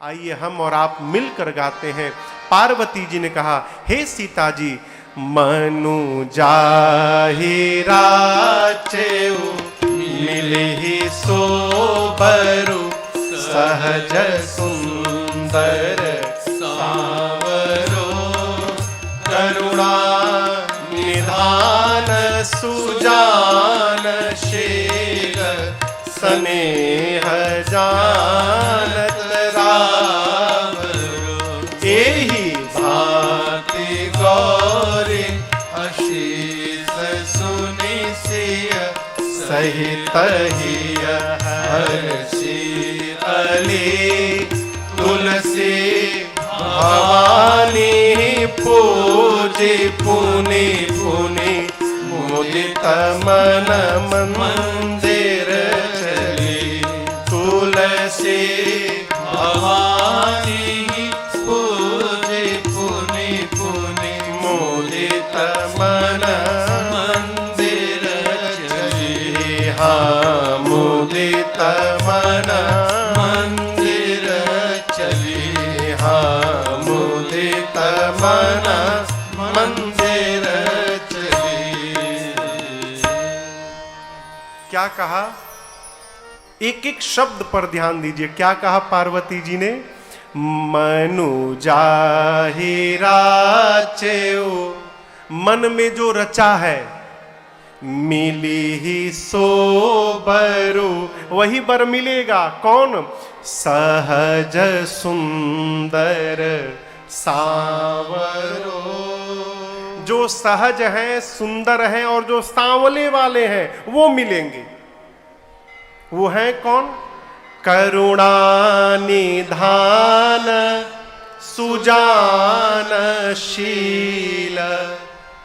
आइए हम और आप मिलकर गाते हैं। पार्वती जी ने कहा, हे सीता जी, मनु जाहि राचेउ मिलहि सोबरु सहज सुंदर सावरो करुणा निधान सुजानशील स्नेह जानत रावरो एहि भांति गौरी अशीष सुनि सिय सहित हिय हर्षि अली तुलसी भवानी पूजी पुनि पुनि मुदित मन मंदिर चली तुलसी भवानी पूजी पुनि पुनि मुदित मन मंदिर चली। हाँ, मुदित मन मंदिर चली। हाँ, मुदित मन मंदिर चली। क्या कहा? एक एक शब्द पर ध्यान दीजिए। क्या कहा पार्वती जी ने? मनु जाहि राचेउ, मन में जो रचा है, मिली ही सो बरु, वही बर मिलेगा। कौन? सहज सुंदर सावरो, जो सहज हैं, सुंदर हैं और जो सांवले वाले हैं वो मिलेंगे। वो हैं कौन? करुणा निधान सुजानशील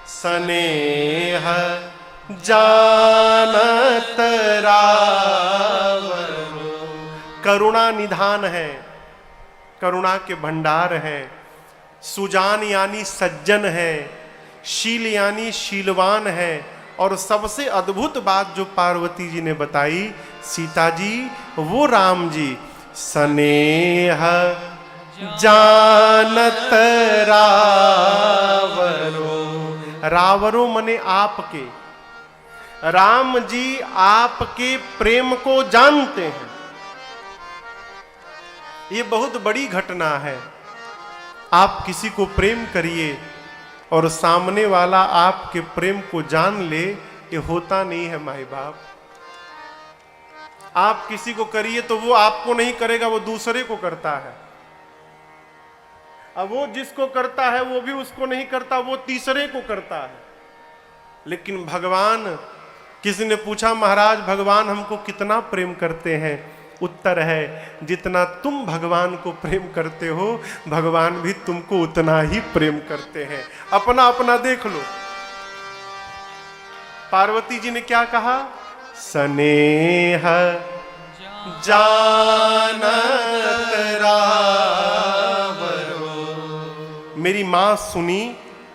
स्नेह जानत रावरो। करुणा निधान है, करुणा के भंडार है। सुजान यानी सज्जन है, शील यानी शीलवान है। और सबसे अद्भुत बात जो पार्वती जी ने बताई, सीता जी, वो राम जी स्नेह जानत रावरो। रावरो मने आपके, राम जी आपके प्रेम को जानते हैं। ये बहुत बड़ी घटना है। आप किसी को प्रेम करिए और सामने वाला आपके प्रेम को जान ले, ये होता नहीं है माई बाप। आप किसी को करिए तो वो आपको नहीं करेगा, वो दूसरे को करता है। अब वो जिसको करता है वो भी उसको नहीं करता, वो तीसरे को करता है। लेकिन भगवान, किसी ने पूछा, महाराज भगवान हमको कितना प्रेम करते हैं? उत्तर है, जितना तुम भगवान को प्रेम करते हो, भगवान भी तुमको उतना ही प्रेम करते हैं। अपना अपना देख लो। पार्वती जी ने क्या कहा? स्नेह जानत रावरो। मेरी मां सुनी,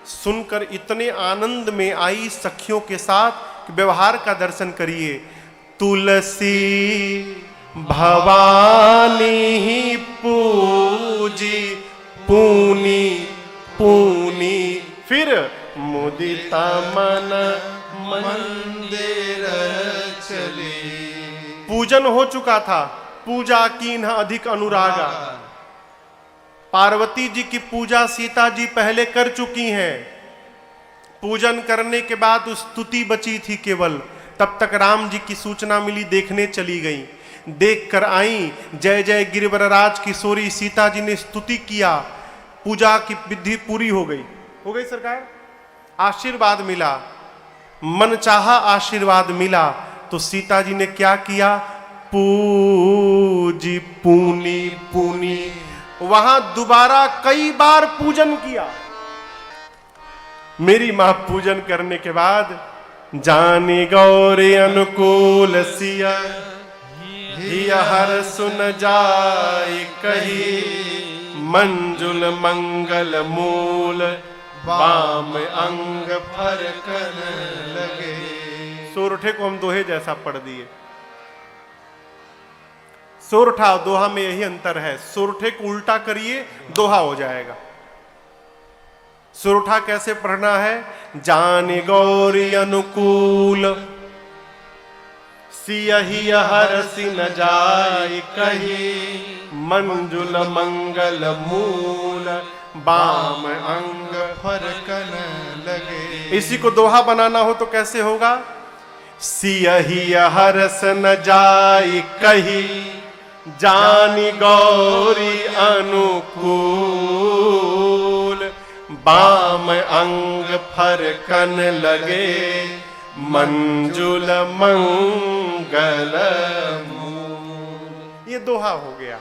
सुनकर इतने आनंद में आई सखियों के साथ कि व्यवहार का दर्शन करिए। तुलसी भवानी पूजी पुनि पुनि, फिर मुदित मन मंदिर चली। पूजन हो चुका था, पूजा कीन्ह अधिक अनुरागा। पार्वती जी की पूजा सीता जी पहले कर चुकी हैं। पूजन करने के बाद स्तुति बची थी केवल। तब तक राम जी की सूचना मिली, देखने चली गई। देख कर आई, जय जय गिरिवरराज किशोरी। सीता जी ने स्तुति किया, पूजा की विधि पूरी हो गई। हो गई सरकार, आशीर्वाद मिला, मनचाहा आशीर्वाद मिला। तो सीता जी ने क्या किया? पूजी पुनि पुनि, वहां दोबारा कई बार पूजन किया। मेरी मां पूजन करने के बाद, जानी गौरी अनुकूल सिया हिय हर सुन जाय कही, मंजुल मंगल मूल वाम अंग फरकन लगे। सोरठे को हम दोहे जैसा पढ़ दिए। सोरठा और दोहा में यही अंतर है। सोरठे को उल्टा करिए, दोहा हो जाएगा। सोरठा कैसे पढ़ना है? जान गौरी अनुकूल, सियहि हरसि न जाय कही, मंजुल मंगल मूल, बाम अंग फरकन लगे। इसी को दोहा बनाना हो तो कैसे होगा? सियहि हरस न जाय कही, जानी गौरी अनुकूल, बाम अंग फरकन लगे, मंजुल मंगल मूल। ये दोहा हो गया,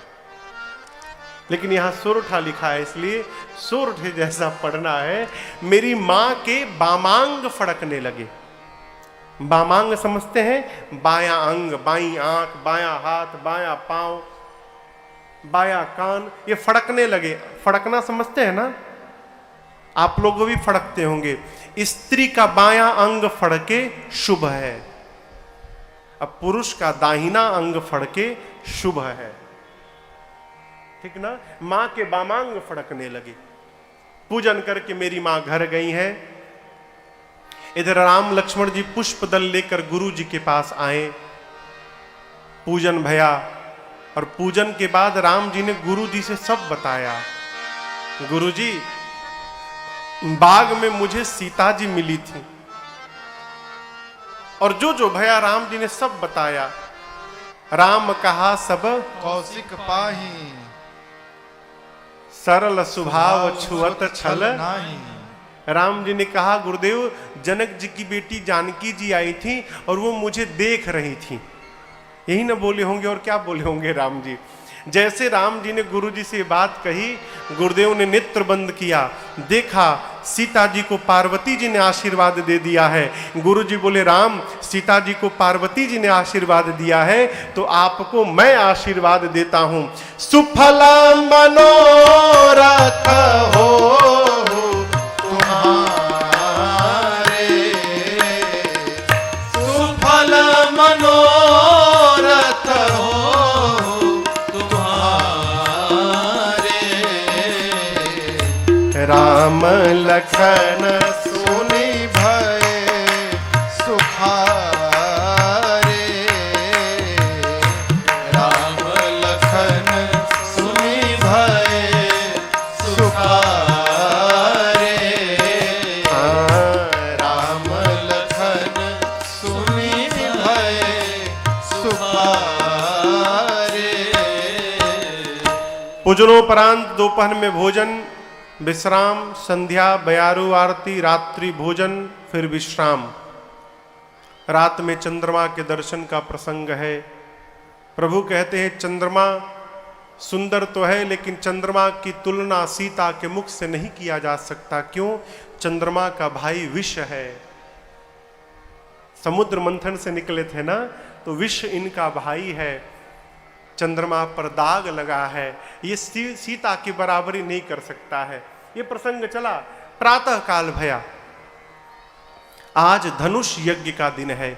लेकिन यहां सोरठा लिखा है, इसलिए सोरठे जैसा पढ़ना है। मेरी मां के बामांग फड़कने लगे। बामांग समझते हैं? बायां अंग, बाईं आंख, बायां हाथ, बायां पांव, बायां कान, ये फड़कने लगे। फड़कना समझते हैं ना? आप लोग भी फड़कते होंगे। स्त्री का बायां अंग फड़के शुभ है, अब पुरुष का दाहिना अंग फड़के शुभ है, ठीक ना? मां के बामांग फड़कने लगे। पूजन करके मेरी मां घर गई है। इधर राम लक्ष्मण जी पुष्प दल लेकर गुरु जी के पास आए। पूजन भया और पूजन के बाद राम जी ने गुरु जी से सब बताया। गुरु जी, बाग में मुझे सीता जी मिली थी, और जो जो भया राम जी ने सब बताया। राम कहा सब कौशिक पाही, सरल स्वभाव छुअत छल नाही। राम जी ने कहा, गुरुदेव, जनक जी की बेटी जानकी जी आई थी और वो मुझे देख रही थी। यही ना बोले होंगे, और क्या बोले होंगे राम जी? जैसे राम जी ने गुरु जी से बात कही, गुरुदेव ने नेत्र बंद किया, देखा सीता जी को पार्वती जी ने आशीर्वाद दे दिया है। गुरु जी बोले, राम, सीता जी को पार्वती जी ने आशीर्वाद दिया है, तो आपको मैं आशीर्वाद देता हूं। सुफला मनोरथ हो तुम्हारे, सुफल मनोरथ हो राम लखन सुनि भय सुखारे। राम लखन सुनि भय सुखारे। राम लखन सुनि भय सुखारे। पूजनोपरांत दोपहर में भोजन, विश्राम, संध्या, बयारू आरती, रात्रि भोजन, फिर विश्राम। रात में चंद्रमा के दर्शन का प्रसंग है। प्रभु कहते हैं, चंद्रमा सुंदर तो है, लेकिन चंद्रमा की तुलना सीता के मुख से नहीं किया जा सकता। क्यों? चंद्रमा का भाई विष है। समुद्र मंथन से निकले थे ना, तो विष इनका भाई है। चंद्रमा पर दाग लगा है, ये सीता की बराबरी नहीं कर सकता है। ये प्रसंग चला। प्रातः काल भया। आज धनुष यज्ञ का दिन है।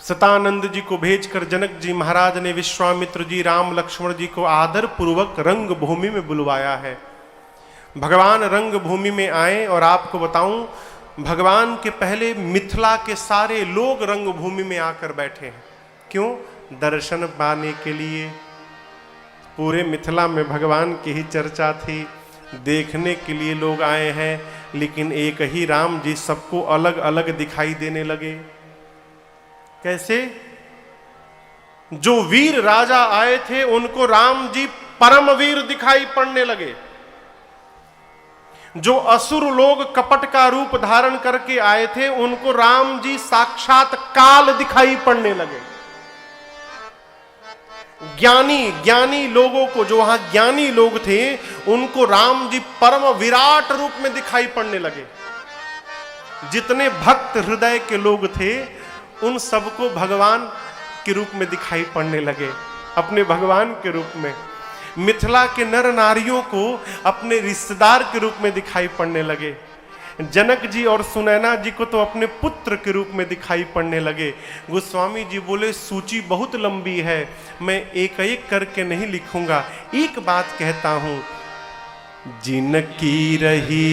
सतानंद जी को भेजकर जनक जी महाराज ने विश्वामित्र जी, राम लक्ष्मण जी को आदर पूर्वक रंग भूमि में बुलवाया है। भगवान रंग भूमि में आए, और आपको बताऊं, भगवान के पहले मिथिला के सारे लोग रंग भूमि में आकर बैठे हैं। क्यों? दर्शन पाने के लिए। पूरे मिथिला में भगवान की ही चर्चा थी, देखने के लिए लोग आए हैं। लेकिन एक ही राम जी सबको अलग अलग दिखाई देने लगे। कैसे? जो वीर राजा आए थे उनको राम जी परमवीर दिखाई पड़ने लगे। जो असुर लोग कपट का रूप धारण करके आए थे उनको राम जी साक्षात काल दिखाई पड़ने लगे। ज्ञानी लोगों को, जो वहां ज्ञानी लोग थे, उनको राम जी परम विराट रूप में दिखाई पड़ने लगे। जितने भक्त हृदय के लोग थे उन सबको भगवान के रूप में दिखाई पड़ने लगे, अपने भगवान के रूप में। मिथिला के नर नारियों को अपने रिश्तेदार के रूप में दिखाई पड़ने लगे। जनक जी और सुनैना जी को तो अपने पुत्र के रूप में दिखाई पड़ने लगे। गोस्वामी जी बोले सूची बहुत लंबी है, मैं एक एक करके नहीं लिखूंगा, एक बात कहता हूं, जिनकी रही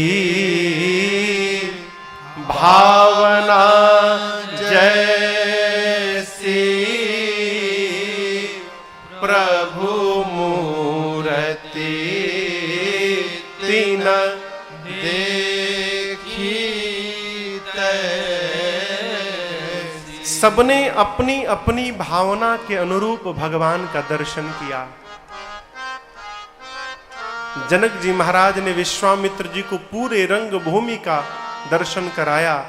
भावना जैसी प्रभु मूर्ति तीन देखी तैसी। सबने अपनी अपनी भावना के अनुरूप भगवान का दर्शन किया। जनक जी महाराज ने विश्वामित्र जी को पूरे रंग भूमि का दर्शन कराया।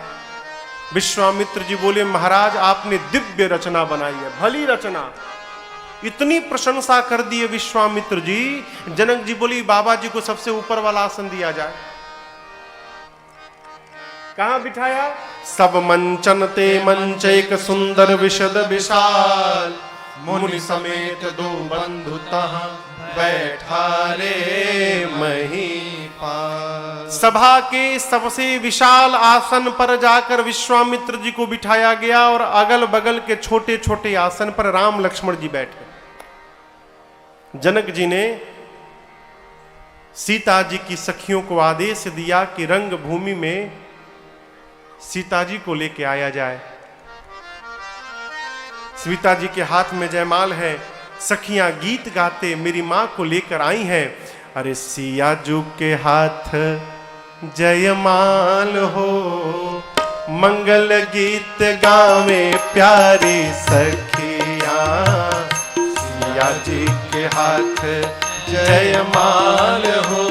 विश्वामित्र जी बोले महाराज आपने दिव्य रचना बनाई है, भली रचना। इतनी प्रशंसा कर दी है विश्वामित्र जी। जनक जी बोली बाबा जी को सबसे ऊपर वाला आसन दिया जाए। कहां बिठाया? सब मंचन ते मंच एक सुंदर विशद विशाल, मुनि समेत दो बंधु तहां बैठा रे महीपाल। सभा के सबसे विशाल आसन पर जाकर विश्वामित्र जी को बिठाया गया और अगल बगल के छोटे छोटे आसन पर राम लक्ष्मण जी बैठे। जनक जी ने सीता जी की सखियों को आदेश दिया कि रंग भूमि में सीता जी को लेके आया जाए। सीता जी के हाथ में जयमाल है, सखियां गीत गाते मेरी मां को लेकर आई हैं। अरे सिया जू के हाथ जयमाल हो, मंगल गीत गावे प्यारी सखियां। सिया जी के हाथ जयमाल हो,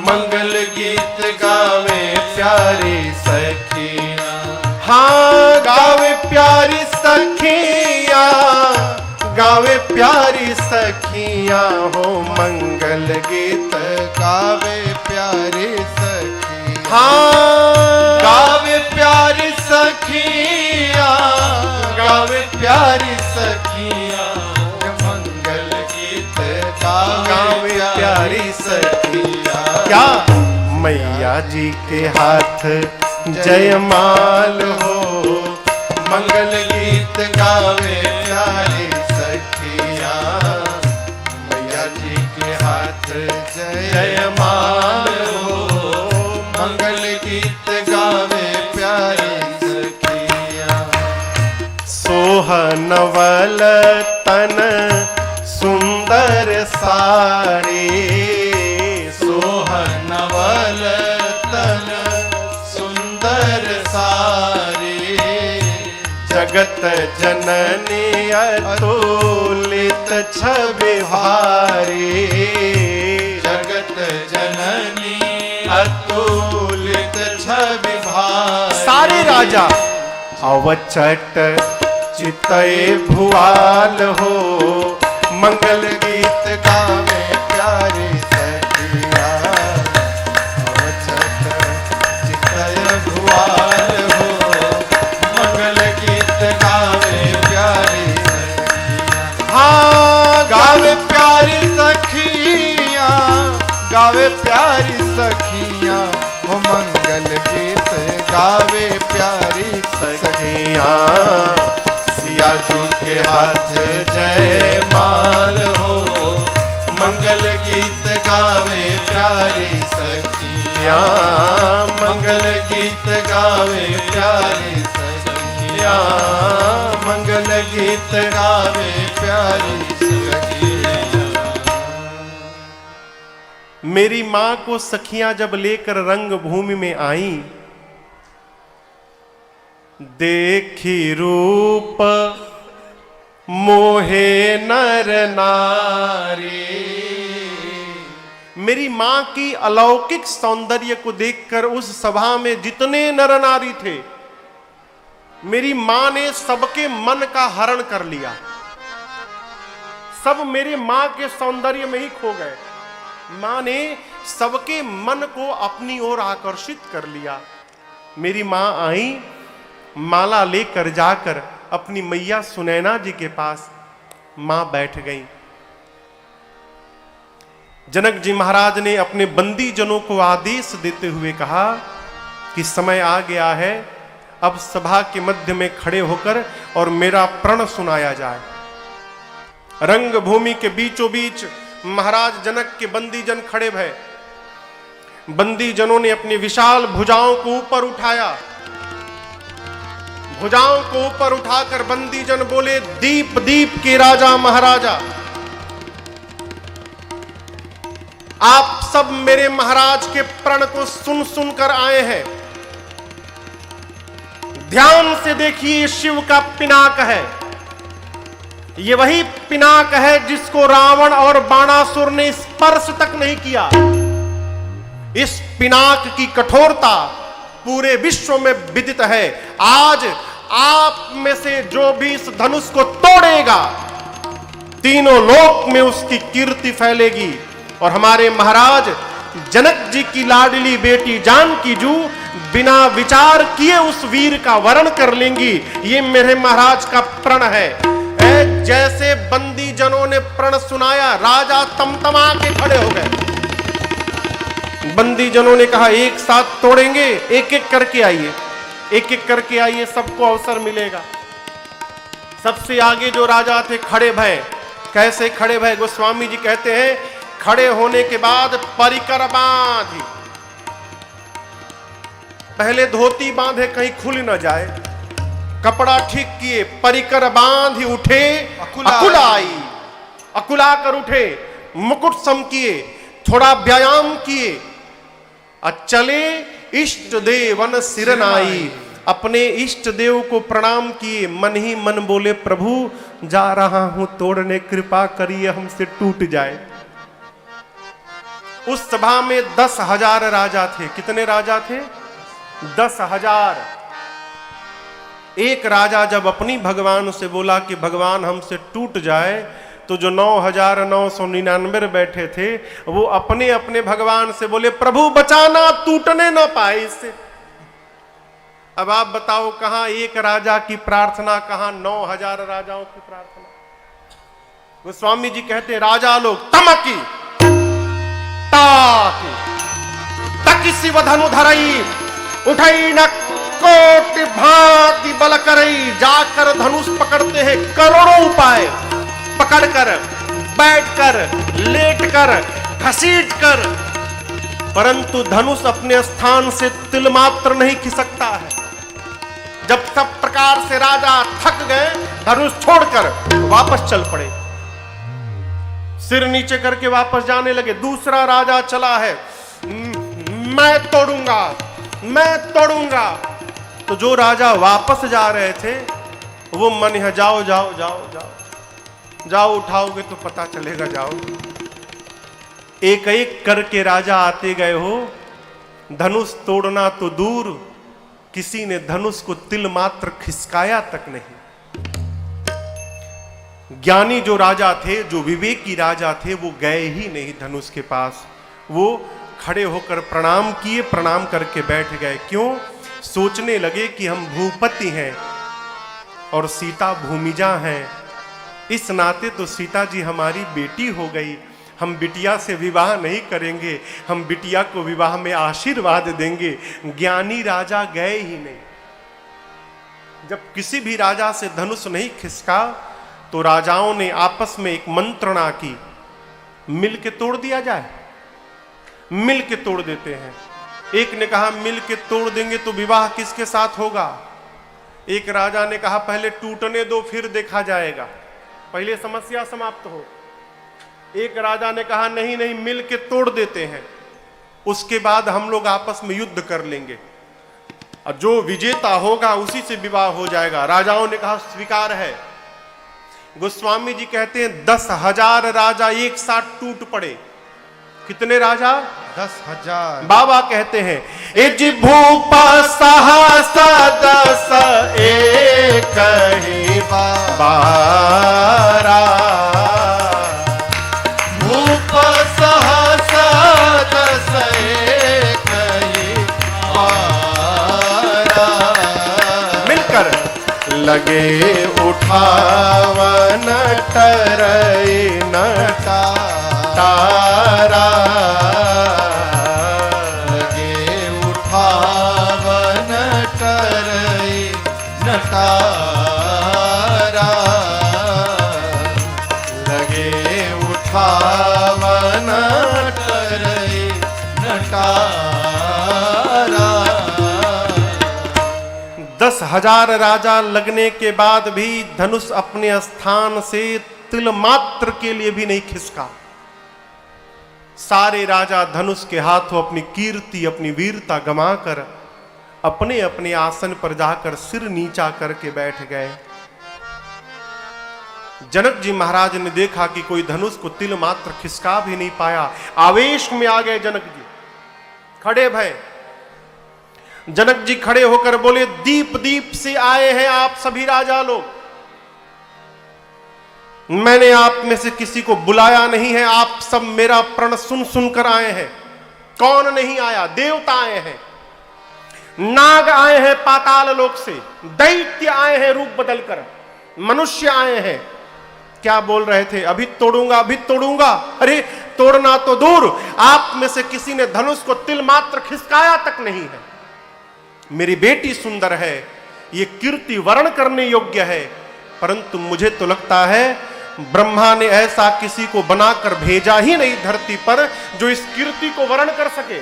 मंगल गीत गावे प्यारी सखियां। हाँ गावे प्यारी सखियां, गावे प्यारी सखियां हो, मंगल गीत गावे प्यारी सखियां। हाँ गावे प्यारी सखियां, गावे प्यारी सखियां। मंगल गीत गावे प्यारी सखियां। क्या मैया जी के हाथ जयमाल हो, मंगल गीत गावे प्यारी सखियां। मैया जी के हाथ जयमाल हो, मंगल गीत गावे प्यारी सखियां। सोहनवल तन सुंदर सारे, सोहनवल तन सुंदर सारे। जगत जननी अतुलित छवि भारी। जगत जननी अतुलित छवि भारी। सारे राजा अवचट चितय भुआल हो, मंगल गीत गावे प्यारी सखियां। अवचट चितय भुआल हो, मंगल गीत गावे प्यारी सखियां। हाँ गावे प्यारी सखियां, गावे प्यारी सखियां। हो मंगल गीत गावे प्यारी सखियां। सिया जी के हाथ जयमाल हो, मंगल गीत गावे प्यारी सखियां। मंगल गीत गावे प्यारी सखियां। मंगल गीत गावे प्यारी सखियां। मेरी मां को सखियां जब लेकर रंग भूमि में आई, देखी रूप मोहे नर नारी। मेरी मां की अलौकिक सौंदर्य को देखकर उस सभा में जितने नर नारी थे, मेरी मां ने सबके मन का हरण कर लिया। सब मेरे मां के सौंदर्य में ही खो गए। मां ने सबके मन को अपनी ओर आकर्षित कर लिया। मेरी मां आई, माला लेकर जाकर अपनी मैया सुनैना जी के पास मां बैठ गई। जनक जी महाराज ने अपने बंदी जनों को आदेश देते हुए कहा, कि समय आ गया है, अब सभा के मध्य में खड़े होकर और मेरा प्रण सुनाया जाए। रंग भूमि के बीचों बीच महाराज जनक के बंदी जन खड़े भय। बंदी जनों ने अपनी विशाल भुजाओं को ऊपर उठाया। भुजाओं को ऊपर उठाकर बंदी जन बोले, दीप दीप के राजा महाराजा, आप सब मेरे महाराज के प्रण को सुन सुनकर आए हैं। ध्यान से देखिए, शिव का पिनाक है। ये वही पिनाक है जिसको रावण और बाणासुर ने स्पर्श तक नहीं किया। इस पिनाक की कठोरता पूरे विश्व में विदित है। आज आप में से जो भी इस धनुष को तोड़ेगा, तीनों लोक में उसकी कीर्ति फैलेगी। और हमारे महाराज जनक जी की लाडली बेटी जानकी जू बिना विचार किए उस वीर का वरण कर लेंगी। ये मेरे महाराज का प्रण है। जैसे बंदी जनों ने प्रण सुनाया, राजा तमतमा के खड़े हो गए। बंदी जनों ने कहा, एक साथ तोड़ेंगे, एक एक करके आइए, एक एक करके आइए, सबको अवसर मिलेगा। सबसे आगे जो राजा थे खड़े भय। कैसे खड़े भय? गोस्वामी जी कहते हैं, खड़े होने के बाद परिकर बांधी, पहले धोती बांधे कहीं खुल न जाए, कपड़ा ठीक किए, परिकर बांधी उठे, अकुलाई, अकुला कर उठे, मुकुट सम किए, थोड़ा व्यायाम किए, चले इष्ट देवन सिरनाई, अपने इष्ट देव को प्रणाम किए। मन ही मन बोले, प्रभु जा रहा हूं तोड़ने, कृपा करिए हमसे टूट जाए। उस सभा में 10,000 राजा थे। कितने राजा थे? 10,000। एक राजा जब अपनी भगवान से बोला कि भगवान हमसे टूट जाए, तो जो 9,999 बैठे थे वो अपने अपने भगवान से बोले, प्रभु बचाना, टूटने ना पाए इससे। अब आप बताओ, कहां एक राजा की प्रार्थना, कहां 9,000 राजाओं की प्रार्थना। गोस्वामी जी कहते, राजा लोग तमकी ताकी तकी शिव धनु धरई, उठई न कोटि भांति बल करई। जाकर धनुष पकड़ते हैं करोड़ों उपाय, पकड़कर, बैठकर, लेटकर, घसीटकर, परंतु धनुष अपने स्थान से तिल मात्र नहीं खिसकता है। जब सब प्रकार से राजा थक गए, धनुष छोड़कर वापस चल पड़े, सिर नीचे करके वापस जाने लगे। दूसरा राजा चला है, मैं तोड़ूंगा, मैं तोड़ूंगा। तो जो राजा वापस जा रहे थे वो मन है, जाओ जाओ जाओ जाओ जाओ, उठाओगे तो पता चलेगा, जाओ। एक एक करके राजा आते गए हो। धनुष तोड़ना तो दूर, किसी ने धनुष को तिल मात्र खिसकाया तक नहीं। ज्ञानी जो राजा थे, जो विवेकी राजा थे, वो गए ही नहीं धनुष के पास। वो खड़े होकर प्रणाम किए, प्रणाम करके बैठ गए। क्यों? सोचने लगे कि हम भूपति हैं और सीता भूमिजा हैं। इस नाते तो सीता जी हमारी बेटी हो गई, हम बिटिया से विवाह नहीं करेंगे, हम बिटिया को विवाह में आशीर्वाद देंगे। ज्ञानी राजा गए ही नहीं। जब किसी भी राजा से धनुष नहीं खिसका तो राजाओं ने आपस में एक मंत्रणा की, मिल के तोड़ दिया जाए। मिल के तोड़ देते हैं। एक ने कहा, मिल के तोड़ देंगे तो विवाह किसके साथ होगा? एक राजा ने कहा, पहले टूटने दो फिर देखा जाएगा, पहले समस्या समाप्त हो। एक राजा ने कहा, नहीं नहीं, मिल के तोड़ देते हैं, उसके बाद हम लोग आपस में युद्ध कर लेंगे और जो विजेता होगा उसी से विवाह हो जाएगा। राजाओं ने कहा, स्वीकार है। गोस्वामी जी कहते हैं 10,000 राजा एक साथ टूट पड़े। कितने राजा? 10,000। बाबा कहते हैं, एज भूप सहस 10 एक ही बारा, भूप सहस 10 एक ही बारा, मिलकर लगे उठावन टरई नटा तारा, लगे उठावन पावन करे नटारा। 10,000 राजा लगने के बाद भी धनुष अपने स्थान से तिल मात्र के लिए भी नहीं खिसका। सारे राजा धनुष के हाथों अपनी कीर्ति, अपनी वीरता गंवाकर अपने अपने आसन पर जाकर सिर नीचा करके बैठ गए। जनक जी महाराज ने देखा कि कोई धनुष को तिल मात्र खिसका भी नहीं पाया। आवेश में आ गए जनक जी, खड़े भय। जनक जी खड़े होकर बोले, दीप दीप से आए हैं आप सभी राजा लोग, मैंने आप में से किसी को बुलाया नहीं है, आप सब मेरा प्रण सुन सुनकर आए हैं। कौन नहीं आया? देवता आए हैं, नाग आए हैं पाताल लोक से, दैत्य आए हैं रूप बदलकर, मनुष्य आए हैं। क्या बोल रहे थे? अभी तोड़ूंगा, अभी तोड़ूंगा। अरे तोड़ना तो दूर, आप में से किसी ने धनुष को तिल मात्र खिसकाया तक नहीं है। मेरी बेटी सुंदर है, ये कीर्ति वर्ण करने योग्य है, परंतु मुझे तो लगता है ब्रह्मा ने ऐसा किसी को बनाकर भेजा ही नहीं धरती पर जो इस कीर्ति को वर्ण कर सके।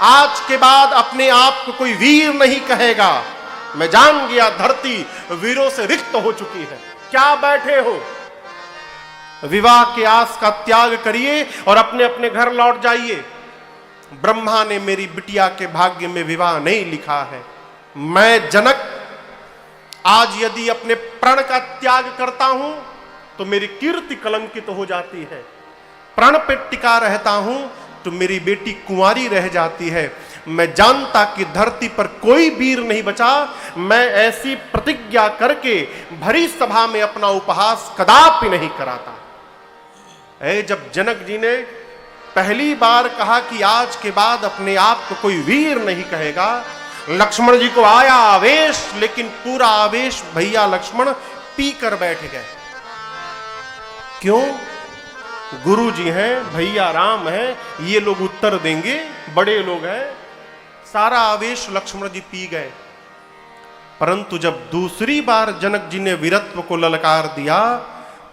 आज के बाद अपने आप को कोई वीर नहीं कहेगा। मैं जान गया धरती वीरों से रिक्त हो चुकी है। क्या बैठे हो? विवाह के आस का त्याग करिए और अपने अपने घर लौट जाइए। ब्रह्मा ने मेरी बिटिया के भाग्य में विवाह नहीं लिखा है। मैं जनक आज यदि अपने प्रण का त्याग करता हूं तो मेरी कीर्ति कलंकित हो जाती है। प्रण पे टिका रहता हूं तो मेरी बेटी कुंवारी रह जाती है। मैं जानता कि धरती पर कोई वीर नहीं बचा। मैं ऐसी प्रतिज्ञा करके भरी सभा में अपना उपहास कदापि नहीं कराता। जब जनक जी ने पहली बार कहा कि आज के बाद अपने आप को कोई वीर नहीं कहेगा, लक्ष्मण जी को आया आवेश, लेकिन पूरा आवेश भैया लक्ष्मण पी कर बैठ गए। क्यों? गुरु जी हैं, भैया राम हैं, ये लोग उत्तर देंगे, बड़े लोग हैं। सारा आवेश लक्ष्मण जी पी गए। परंतु जब दूसरी बार जनक जी ने वीरत्व को ललकार दिया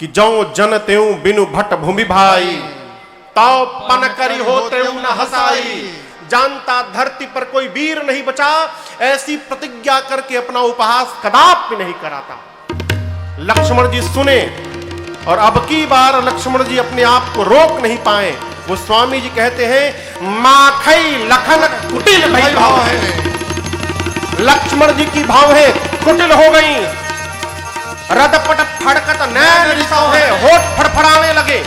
कि जौ जन त्यों बिनु भट भूमि भाई, ताव पन करी हो त्यों न हसाई, जानता धरती पर कोई वीर नहीं बचा, ऐसी प्रतिज्ञा करके अपना उपहास कदापि नहीं कराता। लक्ष्मण जी सुने और अब की बार लक्ष्मण जी अपने आप को रोक नहीं पाए। वो स्वामी जी कहते हैं, माखई लखन कुटिल भई भाव है। लक्ष्मण जी की भाव है कुटिल हो गई। रदपट फड़कत नैन रिसव है, होठ फड़फड़ाने लगे,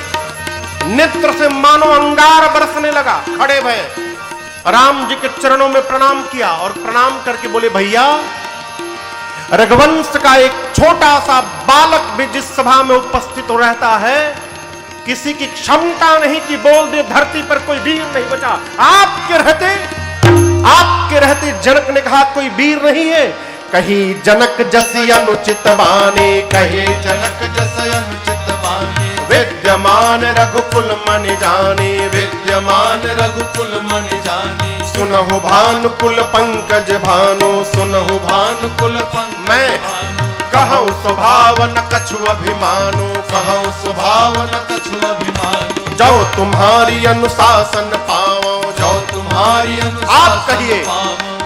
नेत्र से मानो अंगार बरसने लगा। खड़े भय राम जी के चरणों में प्रणाम किया और प्रणाम करके बोले, भैया रघुवंश का एक छोटा सा बालक भी जिस सभा में उपस्थित हो रहता है, किसी की क्षमता नहीं कि बोल दे धरती पर कोई वीर नहीं बचा। आपके रहते जनक ने कहा कोई वीर नहीं है। कही जनक जसी अनुचित बाने, कहे जनक जस अनुचित बाने, विद्यमान रघुकुल मन जाने, विद्यमान रघुकुल मन जाने। सुनहु भानुकुल पंकज भानु, सुनहु भानुकुल पंकज मैं कहूँ स्वभाव न कछु अभिमानु, कहूँ स्वभाव न कछु अभिमानु। जो तुम्हारी अनुशासन पाओ, जो तुम्हारी आप कहिए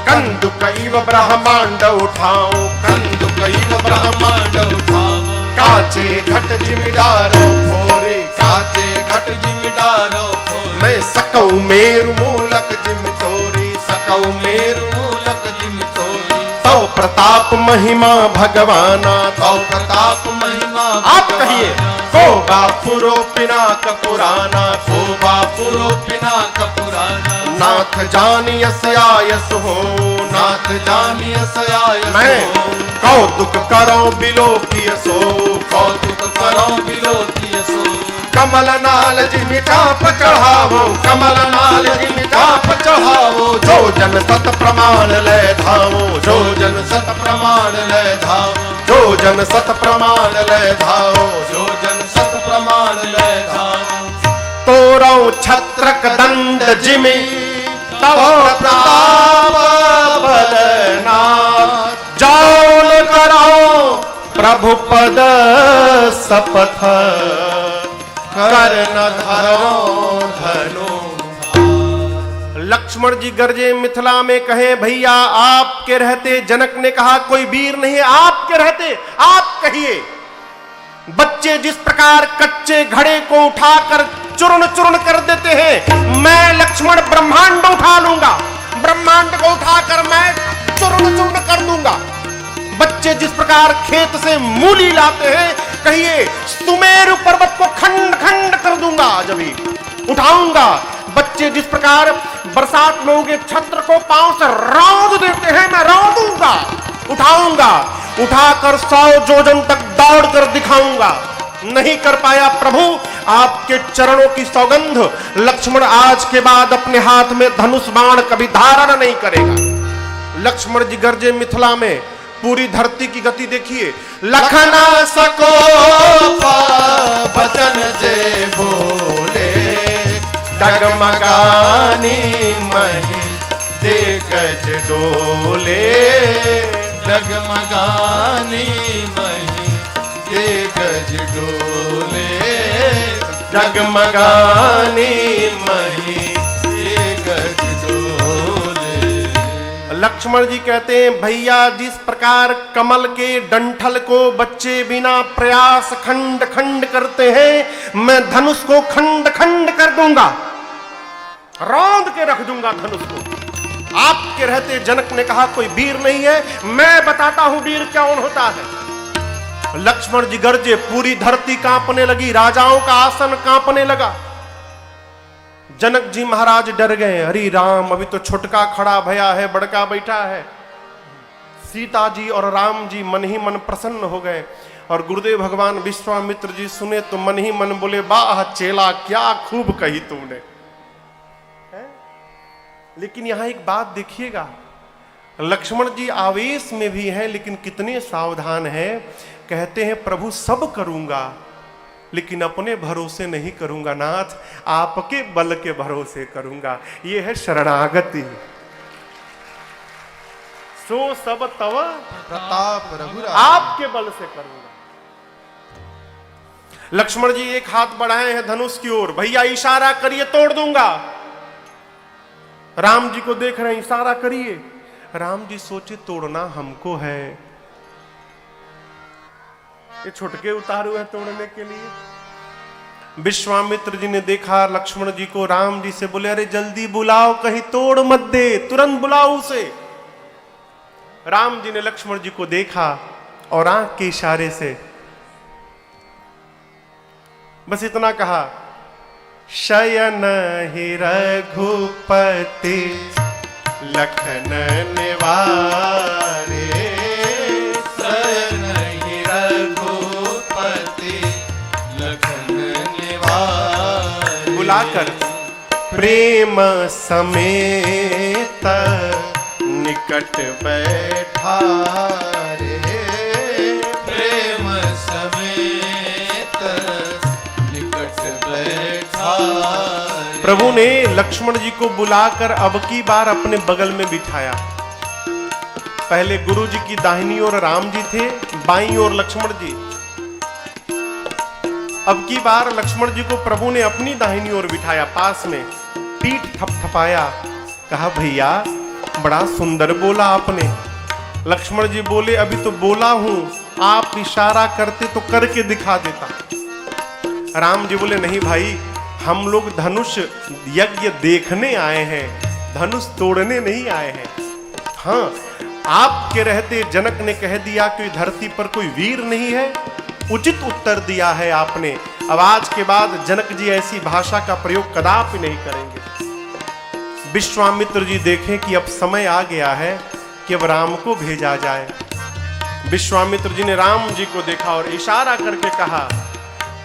कंदु कैव ब्रह्मांड उठाओ, कंदु कैव ब्रह्मांड उठाओ। काचे घट जिमिदारो फोरे, काचे घट जिमिदारो फोरे। मैं सकऊ मेरु मूलक जिम तोरी, सकऊ मेरु मूलक जिम तोरी। तो प्रताप महिमा भगवाना, तो प्रताप महिमा आप कहिए को बापुरो पिनाक पुराना, को बापुरो पिनाक पुराना। नाथ जानियस आयस हो, नाथ जानियस आयस हो। मैं कौतुक करो बिलोकिय सो, कौतुक करो बिलोकिय सो। कमल नाल जिमिटाप चढ़ावो, कमल नाल जिमिटाप चढ़ावो। जो जन सत प्रमाण ले धावो, जो जन सत प्रमाण ले धावो। जो जन सत प्रमाण ले धावो, जो जन सत प्रमाण ले धावो। तोरो छत्रक दंड जिमि तव प्रताप बलना, जौल करो प्रभु पद सपथ। कर न धरो धनु। लक्ष्मण जी गरजे मिथिला में कहे भैया आपके रहते, जनक ने कहा कोई वीर नहीं है आपके रहते, आप कहिए। बच्चे जिस प्रकार कच्चे घड़े को उठाकर चूर्ण चूर्ण कर देते हैं, मैं लक्ष्मण ब्रह्मांड उठा लूंगा, ब्रह्मांड को उठाकर मैं चूर्ण चूर्ण कर दूंगा। बच्चे जिस प्रकार खेत से मूली लाते हैं, कहिए सुमेरु पर्वत को खंड खंड कर दूंगा, जब ही उठाऊंगा। बच्चे जिस प्रकार बरसात में उगे छत्र को पांव से रौंद देते हैं, मैं रौंदूंगा, उठाऊंगा, उठाकर 100 योजन तक दौड़ कर दिखाऊंगा। नहीं कर पाया प्रभु, आपके चरणों की सौगंध, लक्ष्मण आज के बाद अपने हाथ में धनुष बाण कभी धारण नहीं करेगा। लक्ष्मण जी गरजे मिथिला में, पूरी धरती की गति देखिए। लखना सको बचन से बोले, डगमगानी मही देखज डोले, डगमगानी मही देखज डोले, डगमगानी मही देखज डोले। लक्ष्मण जी कहते हैं भैया जिस प्रकार कमल के डंठल को बच्चे बिना प्रयास खंड खंड करते हैं, मैं धनुष को खंड खंड कर दूंगा, रौंद के रख दूंगा धनुष को। आपके रहते, जनक ने कहा कोई वीर नहीं है, मैं बताता हूं वीर कौन होता है। लक्ष्मण जी गरजे, पूरी धरती कांपने लगी, राजाओं का आसन कांपने लगा। जनक जी महाराज डर गए, अरे राम अभी तो छोटका खड़ा भया है, बड़का बैठा है। सीता जी और राम जी मन ही मन प्रसन्न हो गए, और गुरुदेव भगवान विश्वामित्र जी सुने तो मन ही मन बोले वाह चेला क्या खूब कही तुमने। लेकिन यहां एक बात देखिएगा, लक्ष्मण जी आवेश में भी हैं लेकिन कितने सावधान हैं। कहते हैं प्रभु सब करूंगा लेकिन अपने भरोसे नहीं करूंगा नाथ, आपके बल के भरोसे करूंगा। यह है शरणागति। सो सब तव प्रताप रघुराई, आपके बल से करूंगा। लक्ष्मण जी एक हाथ बढ़ाए हैं धनुष की ओर, भैया इशारा करिए तोड़ दूंगा। राम जी को देख रहे हैं, इशारा करिए। राम जी सोचे तोड़ना हमको है, ये छुटके उतारू है तोड़ने के लिए। विश्वामित्र जी ने देखा लक्ष्मण जी को, राम जी से बोले अरे जल्दी बुलाओ, कहीं तोड़ मत दे, तुरंत बुलाओ उसे। राम जी ने लक्ष्मण जी को देखा और आंख के इशारे से बस इतना कहा, शयन ही रघुपति लखन निवारे, शयन ही रघुपति लखन निवारे। बुलाकर प्रेम समेत निकट बैठा रे, प्रेम समेत निकट बैठा। प्रभु ने लक्ष्मण जी को बुलाकर अब की बार अपने बगल में बिठाया। पहले गुरु जी की दाहिनी ओर राम जी थे, बाईं ओर लक्ष्मण जी। अब की बार लक्ष्मण जी को प्रभु ने अपनी दाहिनी ओर बिठाया, पास में पीठ थपथपाया, कहा भैया बड़ा सुंदर बोला आपने। लक्ष्मण जी बोले अभी तो बोला हूं, आप इशारा करते तो करके दिखा देता। राम जी बोले नहीं भाई, हम लोग धनुष यज्ञ देखने आए हैं, धनुष तोड़ने नहीं आए हैं। हाँ, आपके रहते जनक ने कह दिया कि धरती पर कोई वीर नहीं है, उचित उत्तर दिया है आपने। अब आज के बाद जनक जी ऐसी भाषा का प्रयोग कदापि नहीं करेंगे। विश्वामित्र जी देखें कि अब समय आ गया है कि अब राम को भेजा जाए। विश्वामित्र जी ने राम जी को देखा और इशारा करके कहा,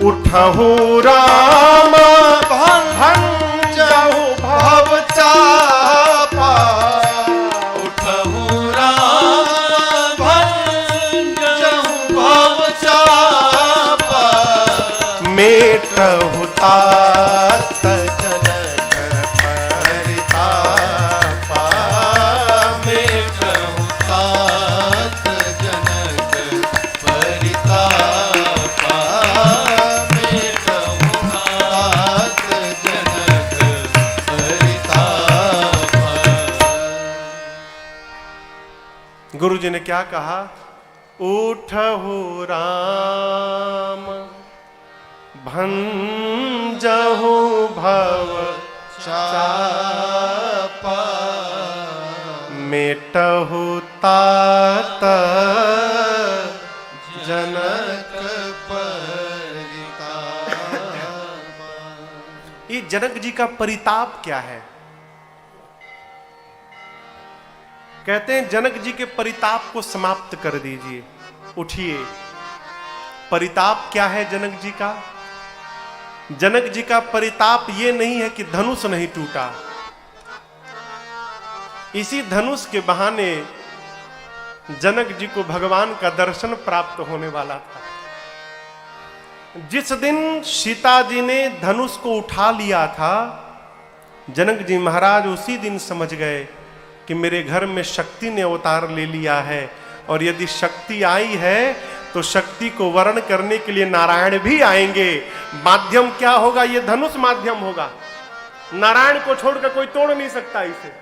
उठहु राम भंजहु भव चापा, उठहु राम भंजहु भव चापा, मेटहु तात जनक परितापा, मेटहु तात जनक परितापा, मेटहु गुरु जी ने क्या कहा? उठहु राम भंजहु भव चापा मेटहु तात जनक परिताप। ये जनक जी का परिताप क्या है? कहते हैं जनक जी के परिताप को समाप्त कर दीजिए, उठिए। परिताप क्या है जनक जी का? जनक जी का परिताप ये नहीं है कि धनुष नहीं टूटा। इसी धनुष के बहाने जनक जी को भगवान का दर्शन प्राप्त होने वाला था। जिस दिन सीता जी ने धनुष को उठा लिया था, जनक जी महाराज उसी दिन समझ गए कि मेरे घर में शक्ति ने अवतार ले लिया है, और यदि शक्ति आई है तो शक्ति को वर्ण करने के लिए नारायण भी आएंगे। माध्यम क्या होगा? ये धनुष माध्यम होगा। नारायण को छोड़कर कोई तोड़ नहीं सकता इसे।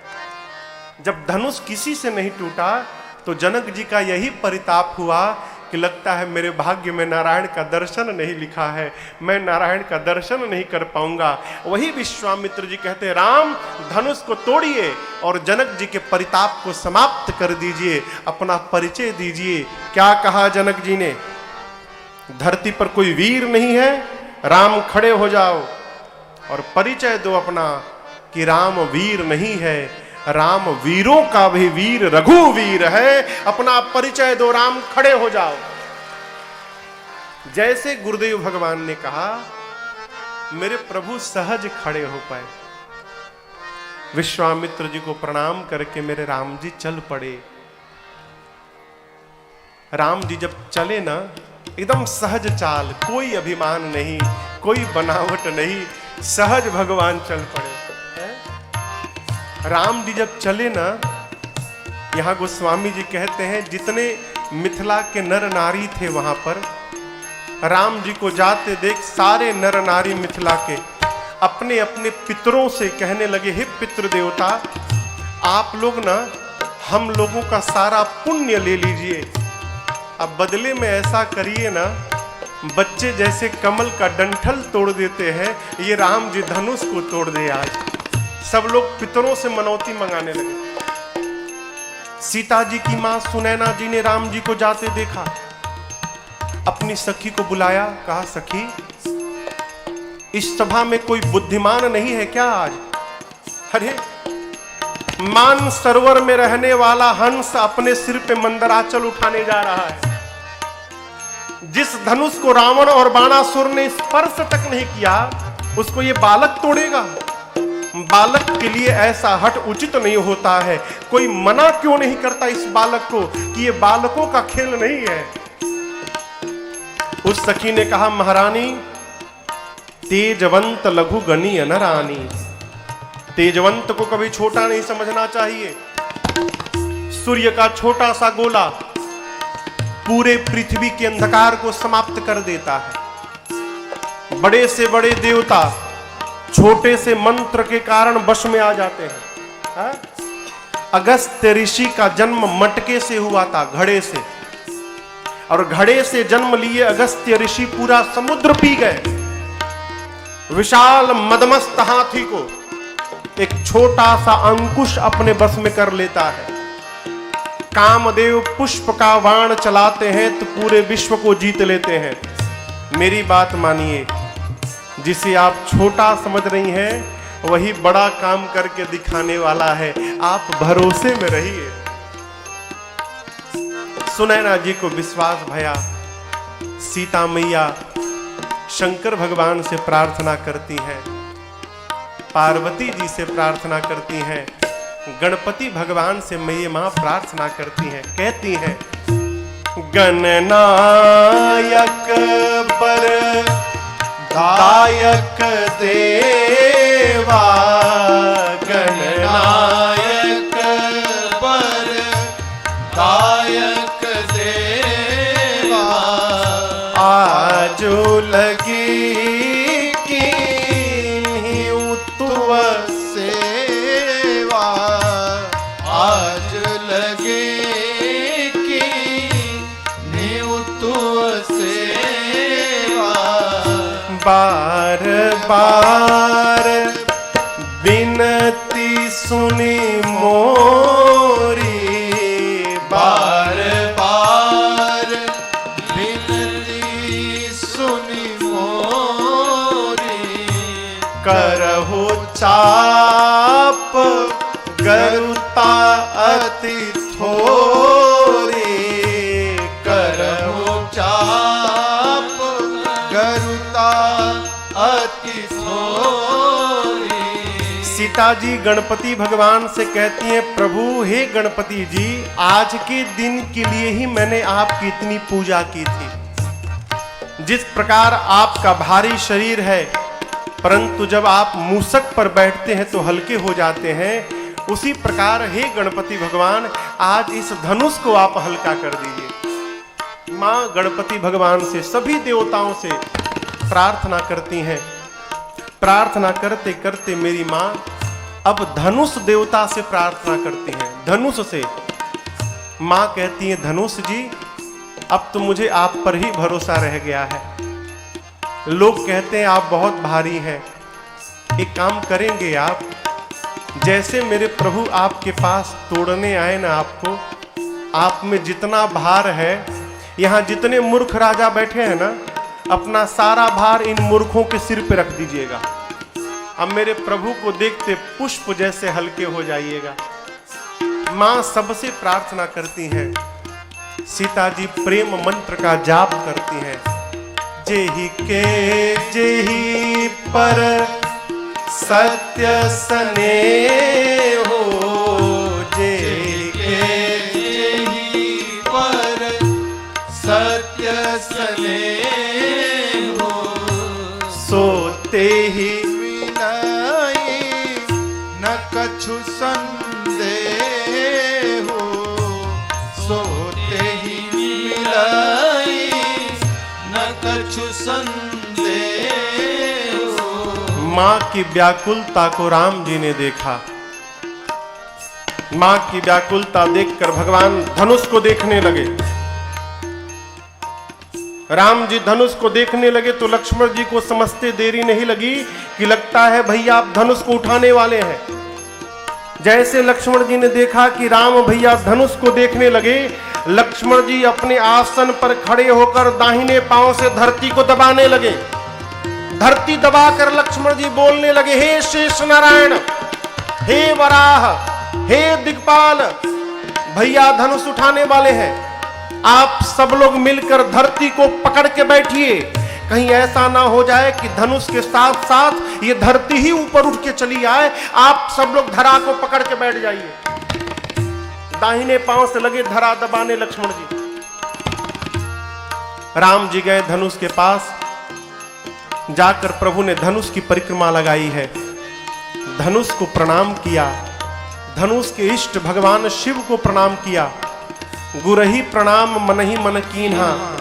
जब धनुष किसी से नहीं टूटा तो जनक जी का यही परिताप हुआ कि लगता है मेरे भाग्य में नारायण का दर्शन नहीं लिखा है, मैं नारायण का दर्शन नहीं कर पाऊंगा। वही विश्वामित्र जी कहते हैं, राम धनुष को तोड़िए और जनक जी के परिताप को समाप्त कर दीजिए, अपना परिचय दीजिए। क्या कहा जनक जी ने? धरती पर कोई वीर नहीं है, राम खड़े हो जाओ और परिचय दो अपना कि राम वीर नहीं है, राम वीरों का भी वीर रघुवीर है। अपना परिचय दो, राम खड़े हो जाओ। जैसे गुरुदेव भगवान ने कहा, मेरे प्रभु सहज खड़े हो पाए। विश्वामित्र जी को प्रणाम करके मेरे राम जी चल पड़े। राम जी जब चले ना, एकदम सहज चाल, कोई अभिमान नहीं, कोई बनावट नहीं, सहज भगवान चल पड़े। राम जी जब चले ना, यहां गोस्वामी जी कहते हैं जितने मिथिला के नर नारी थे वहां पर, राम जी को जाते देख सारे नर नारी मिथिला के अपने अपने पितरों से कहने लगे, हे पितृ देवता, आप लोग ना हम लोगों का सारा पुण्य ले लीजिए। अब बदले में ऐसा करिए ना, बच्चे जैसे कमल का डंठल तोड़ देते हैं, ये राम जी धनुष को तोड़ दे आज। सब लोग पितरों से मनौती मंगाने लगे। सीता जी की मां सुनैना जी ने राम जी को जाते देखा, अपनी सखी को बुलाया, कहा सखी, इस सभा में कोई बुद्धिमान नहीं है क्या आज? अरे मान सरोवर में रहने वाला हंस अपने सिर पे मंदराचल उठाने जा रहा है। जिस धनुष को रावण और बाणासुर ने स्पर्श तक नहीं किया, उसको ये बालक तोड़ेगा। बालक के लिए ऐसा हट उचित नहीं होता है। कोई मना क्यों नहीं करता इस बालक को कि ये बालकों का खेल नहीं है? उस सखी ने कहा, महारानी, तेजवंत लघु गणी अनरानी। तेजवंत को कभी छोटा नहीं समझना चाहिए। सूर्य का छोटा सा गोला पूरे पृथ्वी के अंधकार को समाप्त कर देता है। बड़े से बड़े देवता छोटे से मंत्र के कारण वश में आ जाते हैं। हा? अगस्त्य ऋषि का जन्म मटके से हुआ था, घड़े से, और घड़े से जन्म लिए अगस्त्य ऋषि पूरा समुद्र पी गए। विशाल मदमस्त हाथी को एक छोटा सा अंकुश अपने बस में कर लेता है। कामदेव पुष्प का बाण चलाते हैं तो पूरे विश्व को जीत लेते हैं। मेरी बात मानिए, जिसे आप छोटा समझ रही हैं वही बड़ा काम करके दिखाने वाला है। आप भरोसे में रहिए। सुनैना जी को विश्वास भया। सीता मैया शंकर भगवान से प्रार्थना करती हैं, पार्वती जी से प्रार्थना करती हैं, गणपति भगवान से मैया मां प्रार्थना करती हैं, कहती हैं, गणनायक पर दायक देवा, गणनायक पर दायक देवा, आजो लगी की तुव सेवा, आज लगे बार बिनती सुनी मोरी, बार बार बिनती सुनी मोरी, करहु चाप गरुता अति थोरी, करहु चाप गरुता अति थोरी। सीता जी गणपति भगवान से कहती हैं, प्रभु हे गणपति जी, आज के दिन के लिए ही मैंने आपकी इतनी पूजा की थी। जिस प्रकार आपका भारी शरीर है, परंतु जब आप मूसक पर बैठते हैं तो हल्के हो जाते हैं, उसी प्रकार हे गणपति भगवान, आज इस धनुष को आप हल्का कर दीजिए। माँ गणपति भगवान से, सभी देवताओं से प्रार्थना करती हैं। प्रार्थना करते करते मेरी माँ अब धनुष देवता से प्रार्थना करती हैं। धनुष से माँ कहती हैं, धनुष जी अब तो मुझे आप पर ही भरोसा रह गया है। लोग कहते हैं आप बहुत भारी हैं, एक काम करेंगे आप, जैसे मेरे प्रभु आपके पास तोड़ने आए ना आपको, आप में जितना भार है, यहाँ जितने मूर्ख राजा बैठे हैं ना, अपना सारा भार इन मूर्खों के सिर पे रख दीजिएगा। अब मेरे प्रभु को देखते पुष्प जैसे हल्के हो जाइएगा। माँ सबसे प्रार्थना करती हैं। सीता जी प्रेम मंत्र का जाप करती हैं। जेहि के जेहि पर सत्य स्नेहो, जेहि के जेहि पर सत्य स्नेहो, सोते ही विनयी न कछु संदेहो, सोते ही मिलाई न कछु संदेहो। माँ की व्याकुलता को राम जी ने देखा। माँ की व्याकुलता देखकर भगवान धनुष को देखने लगे। राम जी धनुष को देखने लगे तो लक्ष्मण जी को समझते देरी नहीं लगी कि लगता है भैया आप धनुष को उठाने वाले हैं। जैसे लक्ष्मण जी ने देखा कि राम भैया धनुष को देखने लगे, लक्ष्मण जी अपने आसन पर खड़े होकर दाहिने पांव से धरती को दबाने लगे। धरती दबाकर लक्ष्मण जी बोलने लगे, हे शेष नारायण, हे वराह, हे दिक्पाल, भैया धनुष उठाने वाले हैं। आप सब लोग मिलकर धरती को पकड़ के बैठिए, कहीं ऐसा ना हो जाए कि धनुष के साथ साथ ये धरती ही ऊपर उठ के चली आए। आप सब लोग धरा को पकड़ के बैठ जाइए। दाहिने पांव से लगे धरा दबाने लक्ष्मण जी। राम जी गए धनुष के पास, जाकर प्रभु ने धनुष की परिक्रमा लगाई है, धनुष को प्रणाम किया, धनुष के इष्ट भगवान शिव को प्रणाम किया। गुरही प्रणाम मनहि मन कीन्हा,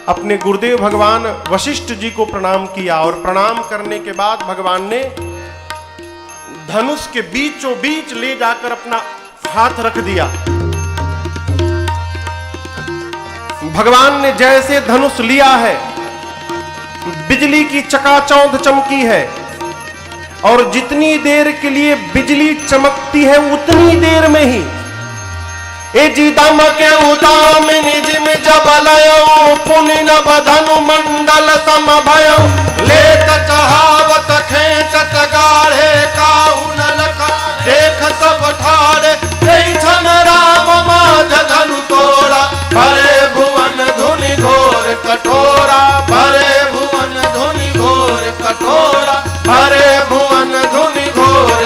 अपने गुरुदेव भगवान वशिष्ठ जी को प्रणाम किया। और प्रणाम करने के बाद भगवान ने धनुष के बीचों बीच ले जाकर अपना हाथ रख दिया। भगवान ने जैसे धनुष लिया है, बिजली की चकाचौंध चमकी है, और जितनी देर के लिए बिजली चमकती है उतनी देर में ही ए जी दमके उदामिनी जिम जबलयो पुनि नभ धनु मंडल समभयो लेत चहावत खेचत गाढ़े काहु न लखा देख सब ठाड़े जय छन राम माध धनु तोड़ा भरे भुवन धुनि घोर कठोरा भरे भुवन धुनि घोर कठोरा भरे भुवन धुनि घोर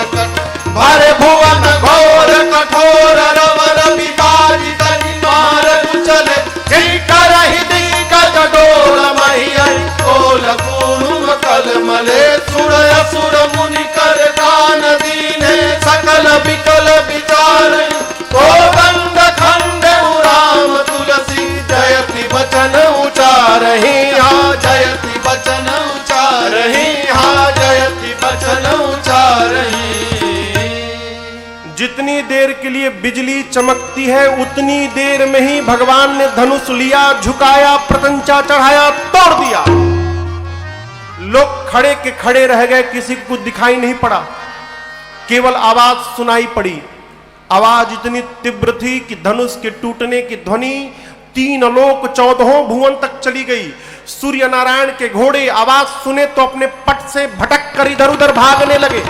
भरे भुवन घोर कठोर रव रवि बाजी तनि मार कुचले जय करहि दिग्गज डोल महियरि ओल पूर्व कल मले सुर असुर मुनि कर कान दीने सकल विकल विचार गोविंद खंड राम तुलसी जयति वचन उचारहि हा जयति वचन उचारहि हा जयति वचन उचारहि। जितनी देर के लिए बिजली चमकती है उतनी देर में ही भगवान ने धनुष लिया, झुकाया, प्रतंचा चढ़ाया, तोड़ दिया। लोग खड़े के खड़े रह गए, किसी को कुछ दिखाई नहीं पड़ा, केवल आवाज सुनाई पड़ी। आवाज इतनी तीव्र थी कि धनुष के टूटने की ध्वनि 3 लोक 14 भुवन तक चली गई। सूर्य नारायण के घोड़े आवाज सुने तो अपने पट से भटक कर इधर उधर भागने लगे।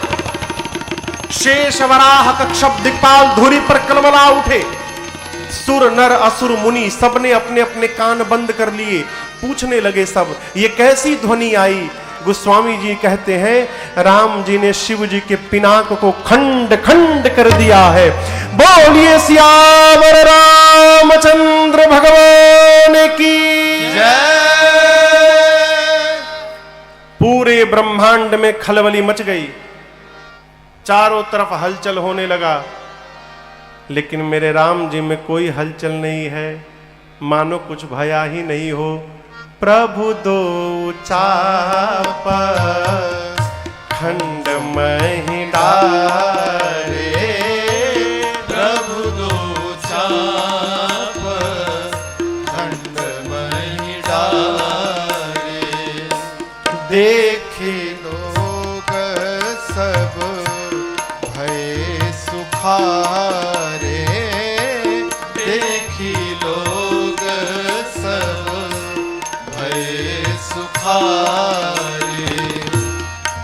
शेष वराह कक्षप दिक्पाल धुरी पर कलमला उठे। सुर नर असुर मुनि सबने अपने अपने कान बंद कर लिए। पूछने लगे सब, ये कैसी ध्वनि आई? गोस्वामी जी कहते हैं, राम जी ने शिव जी के पिनाक को खंड खंड कर दिया है। बोलिए सियावर रामचंद्र भगवान की जय। पूरे ब्रह्मांड में खलबली मच गई, चारों तरफ हलचल होने लगा, लेकिन मेरे राम जी में कोई हलचल नहीं है, मानो कुछ भया ही नहीं हो। प्रभु दो चाप खंड मही डारे, प्रभु दो चाप खंड मही डारे, देखे लोग सब भय सुखारे, देखी लोग सब भय सुखारे।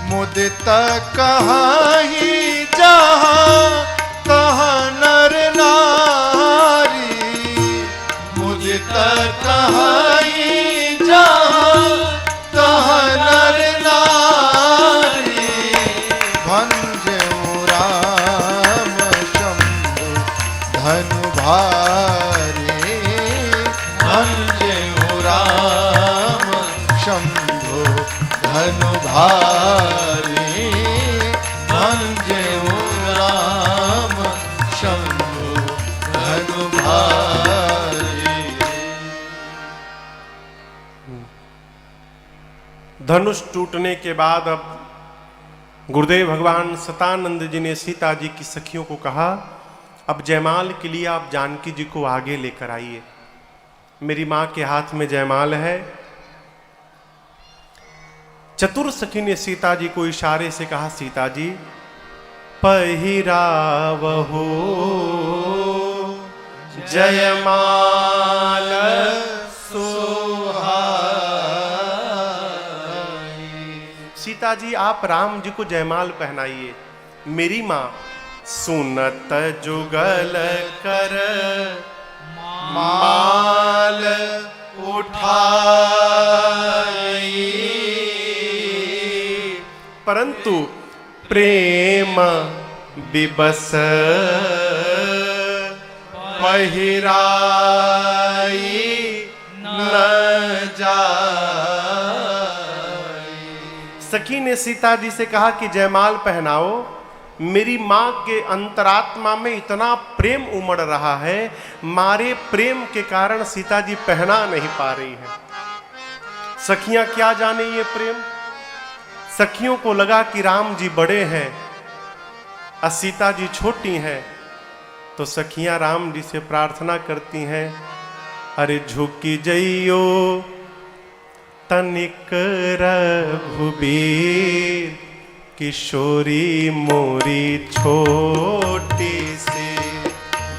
मुदित कहाही जहाँ तहाँ नर नारी, मुदित कहाही जहाँ तहाँ नर नारी, भंजऊ राम शंभु धनु भारी, भंजऊ राम शंभु धनु भारी, भंजऊ राम शंभु धनु भारी। धनुष टूटने के बाद अब गुरुदेव भगवान सतानंद जी ने सीता जी की सखियों को कहा, अब जयमाल के लिए आप जानकी जी को आगे लेकर आइए। मेरी मां के हाथ में जयमाल है। चतुर सखी ने सीता जी को इशारे से कहा, सीता जी पहिरावहो जयमाल सोहाई। सीता जी आप राम जी को जयमाल पहनाइए। मेरी मां सुनत जुगल कर माल उठाई, परंतु प्रेम विबस पहिराई न जाई। सखी ने सीता जी से कहा कि जयमाल पहनाओ। मेरी मां के अंतरात्मा में इतना प्रेम उमड़ रहा है, मारे प्रेम के कारण सीता जी पहना नहीं पा रही है। सखियां क्या जाने ये प्रेम। सखियों को लगा कि राम जी बड़े हैं और सीता जी छोटी हैं, तो सखियां राम जी से प्रार्थना करती हैं, अरे झुकी जइयो तनिक रघुबीर, किशोरी मोरी छोटी सी।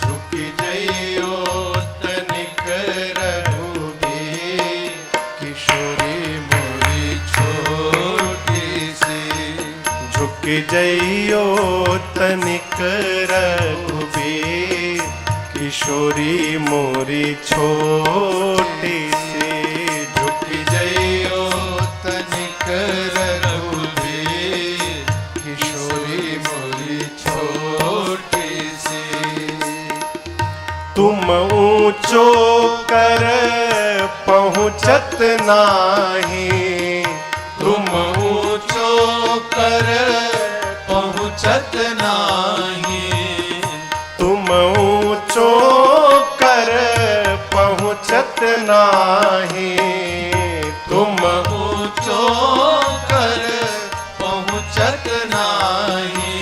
झुकी जइयो तनिक रघुबीर, किशोरी मोरी छोटी सी। झुकी जइयो तनिक रघुबीर, किशोरी मोरी छोटी सी। झुकी जइयो तनिक रघुबीर, किशोरी मोरी छोटी सी। तुम ऊंचो कर पहुंचत नाही, तुम ऊंचो कर पहुंचत नाही, तुम ऊंचो कर पहुंचत नाही। तुम ऊंचो कर पहुंचत नाही।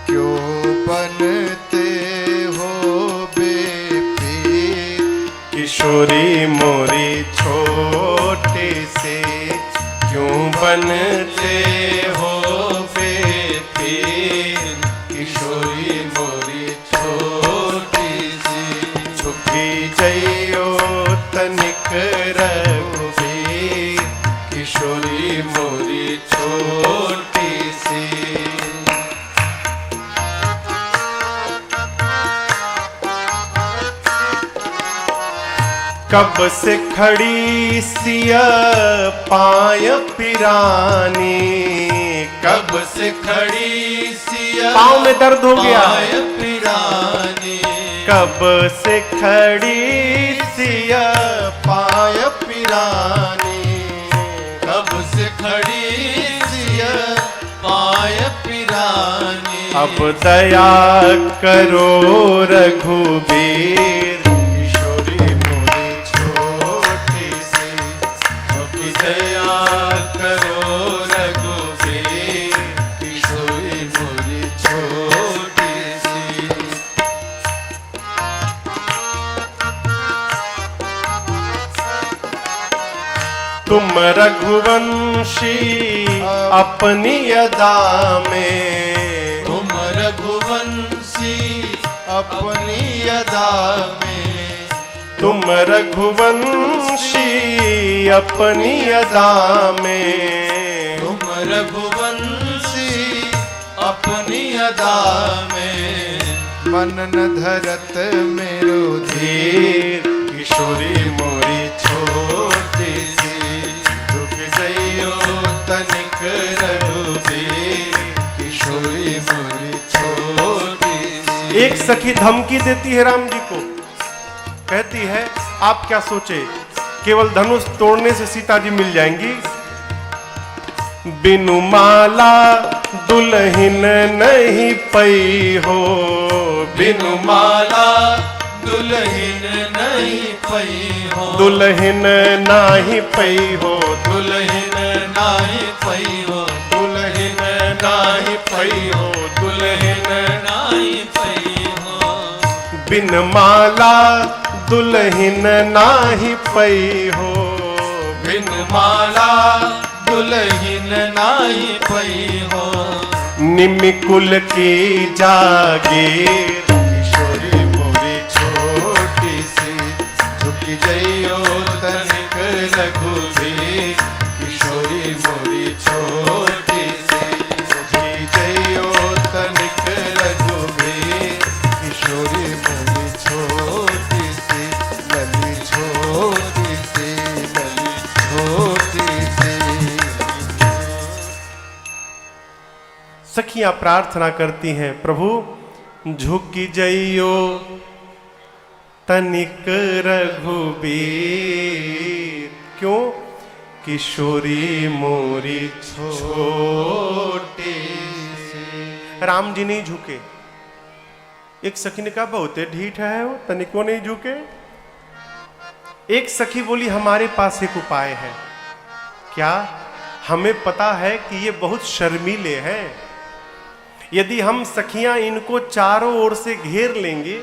क्यों बनते हो बेपीर, किशोरी मोरी छोटे से क्यों बनते हो बेटी, किशोरी मोरी छोटी सी। झुकी जइयो तनिक रघुबीर, किशोरी मोरी छोटी सी। कब से खड़ी सिया पाय पिरानी, कब से खड़ी सिया पाँव में दर्द हो गया, पाय पिरानी। कब से खड़ी सिया पाय पिरानी, कब से खड़ी सिया पाय पिरानी। अब दया करो रघुबीर, किशोरी मोरी छोटी सी। झुकी दया करो रघुबीर, किशोरी मोरी छोटी सी। तुम रघुवंशी अपनी अदा में, तुम रघुवंशी अपनी अदा में। तुम रघुवंशी अपनी अदा में। तुम रघुवंशी अपनी अदा में। मन न धरत मेरो धीर, किशोरी मोरी छोटी सी। झुक जइयो तनिक रघुबीर, किशोरी मोरी छोटी सी। एक सखी धमकी देती है राम जी को, कहती है आप क्या सोचे केवल धनुष तोड़ने से सीता जी मिल जाएंगी? बिनु माला दुल्हन नहीं पई हो, बिनु माला दुल्हन नहीं पई हो। दुल्हन नाही पई हो, दुल्हन नाही पई हो। दुल्हन नाही पई हो, दुल्हन नाही पई हो। बिन माला दुल्हन नाही पई हो। बिन माला दुल्हन नाही पई हो। निमिकुल की जागीर, किशोरी मोरी छोटी सी। झुकी जइयो तनिक रघुबीर, किशोरी मोरी छोटी सी। झुकी जइयो तनिक रघुबीर, किशोरी मोरी छोटी सी। लली छोटी सी, लली छोटी सी। सखियां प्रार्थना करती हैं, प्रभु झुकी जइयो तनिक रघुबीर। क्यों? किशोरी मोरी छोटी सी। राम जी नहीं झुके। एक सखी ने कहा बहुत ढीठ है वो, तनिको नहीं झुके। एक सखी बोली हमारे पास एक उपाय है। क्या? हमें पता है कि ये बहुत शर्मीले हैं, यदि हम सखियां इनको चारों ओर से घेर लेंगे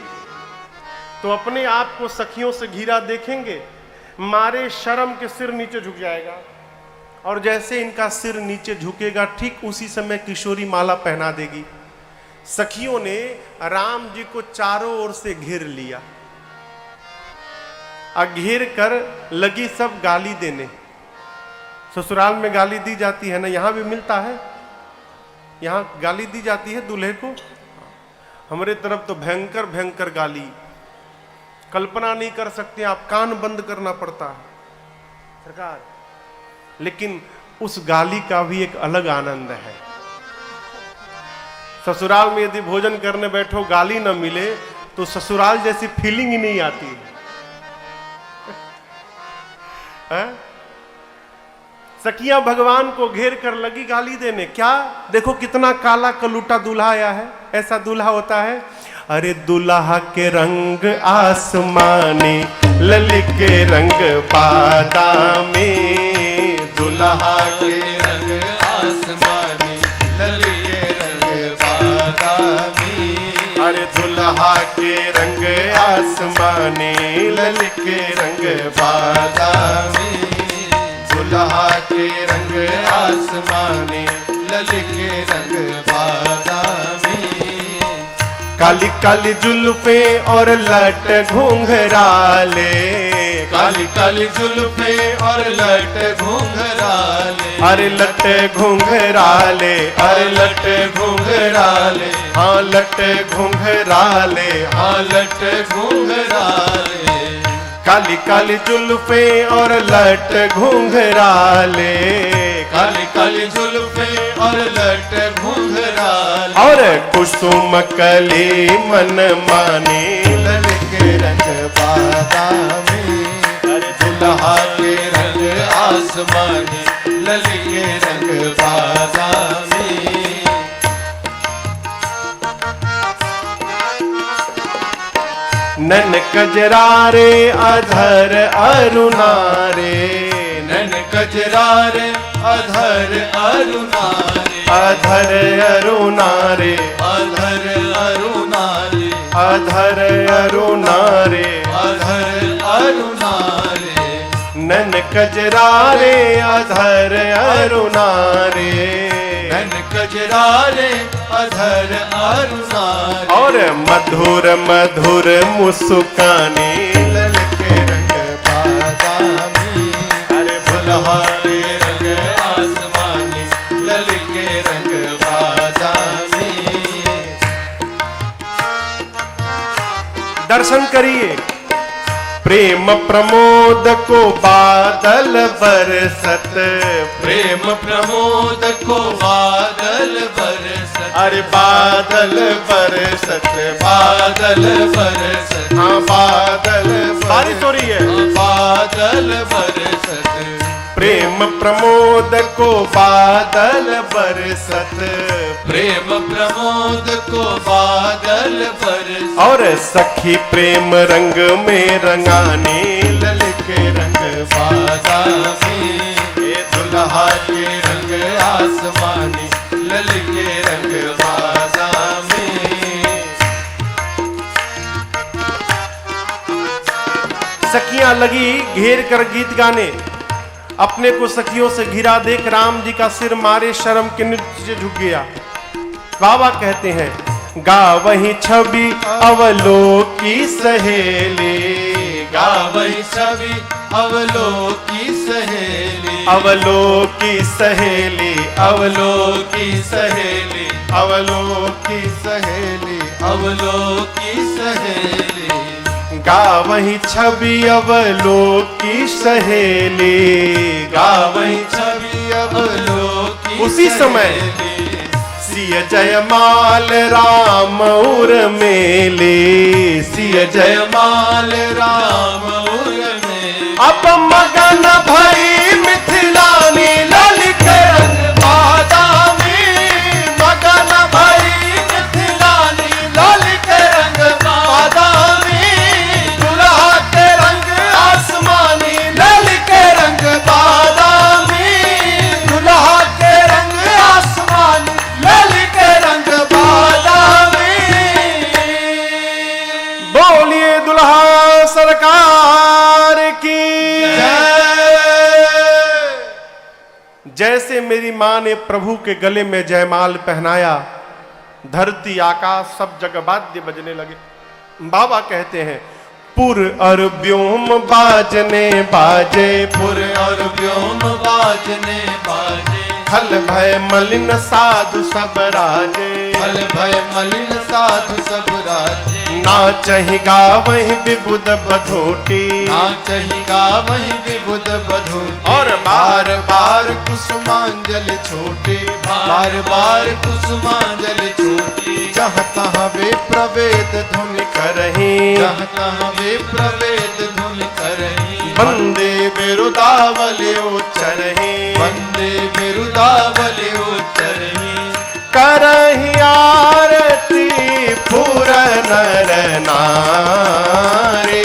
तो अपने आप को सखियों से घिरा देखेंगे, मारे शर्म के सिर नीचे झुक जाएगा, और जैसे इनका सिर नीचे झुकेगा ठीक उसी समय किशोरी माला पहना देगी। सखियों ने राम जी को चारों ओर से घेर लिया, घेर कर लगी सब गाली देने। ससुराल में गाली दी जाती है ना, यहां भी मिलता है, यहां गाली दी जाती है दूल्हे को। हमारे तरफ तो भयंकर भयंकर गाली, कल्पना नहीं कर सकते आप, कान बंद करना पड़ता है सरकार। लेकिन उस गाली का भी एक अलग आनंद है। ससुराल में यदि भोजन करने बैठो गाली न मिले तो ससुराल जैसी फीलिंग ही नहीं आती है? सखियां भगवान को घेर कर लगी गाली देने। क्या? देखो कितना काला कलूटा दूल्हा आया है। ऐसा दूल्हा होता है, अरे दूल्हा के रंग आसमानी, लली के रंग बादामी। दूल्हा के रंग आसमानी, लली के रंग बादामी। अरे दूल्हा के रंग आसमानी, लली के रंग बादामी। दुल्हा के रंग आसमानी, ललके रंग बादामी। काली काली जुल्फे और लट घुंघराले, काली काली जुल्फे और लट घुंघराले, अरे लट घुंघराले, अरे लट घुंघराले, हाँ लट घुंघराले, हाँ लट घुंघराले। काली काली जुल्फे और लट घुंघराले, काली काली जुल्फे और लट घुंघराले, और कुसुम कली मन मानी, ललके रंग बादामी। दुल्हा के रंग आसमानी, ललके रंग बादामी। नन कजरारे अधर अरुणारे, नन कजरारे अधर अरुणारे, अधर अरुणारे, अधर अरुणारे, अधर अरुणारे, अधर अरुणारे। नन कजरारे अधर अरुणारे, नन कजरारे अधर अरुणारे, और मधुर मधुर मुस्कानी, ललके रंग बादामी। अरे दुल्हा के रंग आसमानी, ललके रंग बादामी। दर्शन करिए प्रेम प्रमोद को बादल बरसत, प्रेम प्रमोद को बादल बरसत, अरे बादल बरसत, बादल बरसत, हाँ बादल बारिश हो रही है। बादल बरसत, प्रेम प्रमोद को बादल बरसत, प्रेम प्रमोद को बादल बरसत, और सखी प्रेम रंग में रंगानी, ललके रंग बादामी। ये दुल्हा के रंग आसमानी, ललके रंग बादामी। सखियां लगी घेर कर गीत गाने, अपने को सखियों से घिरा देख राम जी का सिर मारे शर्म के नीचे झुक गया। बाबा कहते हैं गा वही छवि अवलोकी सहेली, गा गावई छवि अवलोकी सहेली, अवलोकी सहेली, अवलोकी सहेली, अवलोकी सहेली, अवलोकी सहेली। गा वही छवि अवलोकी सहेली, गा गावई छवि अवलोकी उसी समय सहेली, सिय जयमाल राम उर मेले, सिय जय जयमाल राम उर में। अब मगन भई मिथिलानी, ललके रंग बादामी, मगन भई मिथिलानी, ललके रंग बादामी। दुल्हा के रंग आसमानी, ललके रंग बादामी। दुल्हा के रंग आसमानी, ललके रंग बादामी। बोलिए दुल्हा सरकार की जैसे मेरी माँ ने प्रभु के गले में जयमाल पहनाया, धरती आकाश सब जगह वाद्य बजने लगे। बाबा कहते हैं पुर और व्योम बाजने बाजे, पुर और व्योम बाजने बाजे। खल भय मलिन साधु सब राजे, फल भय मलिन साधु सब राजे। नाचहि गावहि विबुध बधोटी, नाचहि गावहि विबुध बधू। और बार बार कुसुमांजलि छोटे, बार बार कुसुमांजलि छोटी। जहाँ तहाँ वे प्रवेद धुन करहीं, जहाँ तहाँ वे प्रवेद धुन करहीं। वंदे बिरुदावली उच्चरहीं, वंदे बिरुदावली उच्चरहीं। करहीं आरती पूर नर नारी।